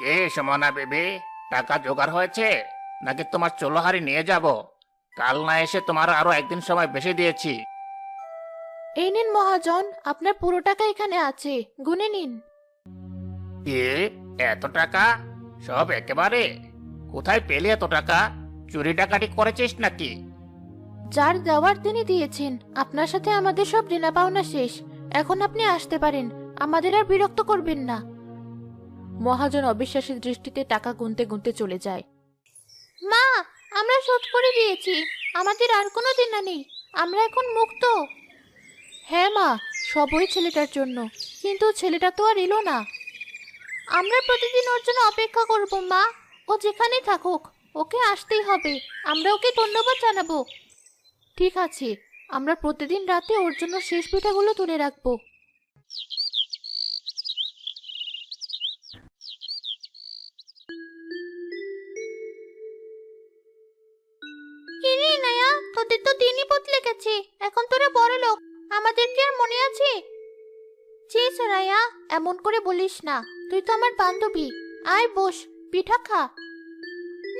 কে Sumana baby, টাকা জোগাড় হয়েছে নাকি তোমার চোলোহারি নিয়ে যাব? কাল না এসে তোমার আরো একদিন সময় বেশি দিয়েছি। এই নিন মহাজন, আপনার পুরো টাকা এখানে আছে, গুনে নিন। কি, এত টাকা? সব একেবারে? কোথায় পেলে এত টাকা? চুরি ডাকাটি করেছিস নাকি? যার দেওয়ার তিনি দিয়েছেন। আপনার সাথে আমাদের সব দেনা পাওনা শেষ। এখন আপনি আসতে পারেন, আমাদের আর বিরক্ত করবেন না। মহাজন অবিশ্বাসী দৃষ্টিতে টাকা গুনতে গুনতে চলে যায়। মা, আমরা শোধ করে দিয়েছি, আমাদের আর কোনো দেনা নেই, আমরা এখন মুক্ত। হ্যাঁ মা, সব ওই ছেলেটার জন্য, কিন্তু ছেলেটা তো আর এলো না। আমরা প্রতিদিন ওর জন্য অপেক্ষা করব মা, ও যেখানেই থাকুক ওকে আসতেই হবে, আমরা ওকে ধন্যবাদ জানাবো। ঠিক আছে, আমরা প্রতিদিন রাতে ওর জন্য শেষ পিঠাগুলো তুলে রাখবো। কিরে নায়া, তোদের তো দিনই বদলে গেছে, এখন তোরা বড় লোক, আমাদের কি আর মনে আছে? ছি সরাইয়া, এমন করে বলিস না, তুই তো আমার বান্ধবী। আয় বস, পিঠা খা।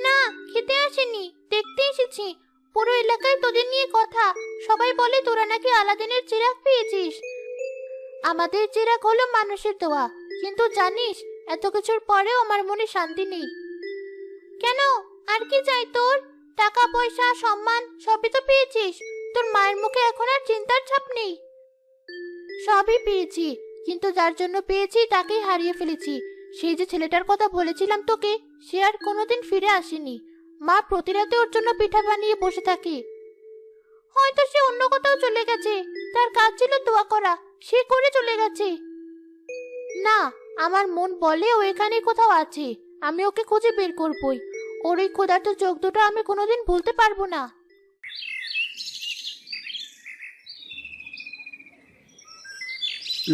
না, খেতে আসেনি, দেখতে এসেছি। পুরো এলাকায় তোদের নিয়ে কথা, সবাই বলে তোরা নাকি আলাদিনের চিরাগ পেয়েছিস। আমাদের চিরাগ হলো মানুষের দোয়া, কিন্তু জানিস এত কিছুর পরেও আমার মনে শান্তি নেই। কেন, আর কি চাই তোর? টাকা পয়সা সম্মান সবই তো পেয়েছিস, তোর মায়ের মুখে এখন আর চিন্তার ছাপ নেই। সবই পেয়েছি, কিন্তু যার জন্য পেয়েছি তাকেই হারিয়ে ফেলেছি। সেই যে ছেলেটার কথা বলেছিলাম তোকে, সে আর কোনোদিন ফিরে আসেনি। মা প্রতি রাতে ওর জন্য পিঠা বানিয়ে বসে থাকে। হয়তো সে অন্য কোথাও চলে গেছে, তার কাজ ছিল দোয়া করা, সে করে চলে গেছে। না, আমার মন বলে ও এখানে কোথাও আছে, আমি ওকে খুঁজে বের করবই। ওর এই ক্ষুধার্ত চোখ দুটো আমি কোনোদিন ভুলতে পারবো না।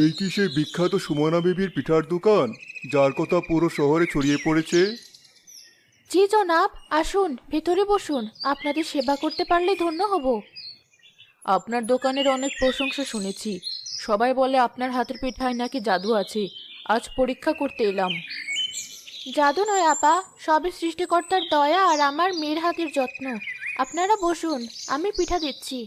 এই কি সেই বিখ্যাত সুমনা বেবির পিঠার দোকান, যার কথা পুরো শহরে ছড়িয়ে পড়েছে? জি জনাব, আসুন ভেতরে বসুন, আপনাদের সেবা করতে পারলে ধন্য হব। আপনার দোকানের অনেক প্রশংসা শুনেছি, সবাই বলে আপনার হাতের পিঠায় নাকি জাদু আছে। আজ পরীক্ষা করতে এলাম। জাদু নয় আপা, সবই সৃষ্টিকর্তার দয়া আর আমার মেয়ের হাতের যত্ন। আপনারা বসুন, আমি পিঠা দিচ্ছি।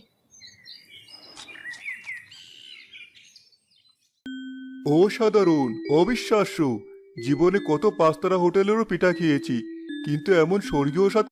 অসাধারণ, অবিশ্বাস্য। জীবনে কত পাঁচতারা হোটেলেরও পিঠা খেয়েছি, কিন্তু এমন স্বর্গীয় স্বাদ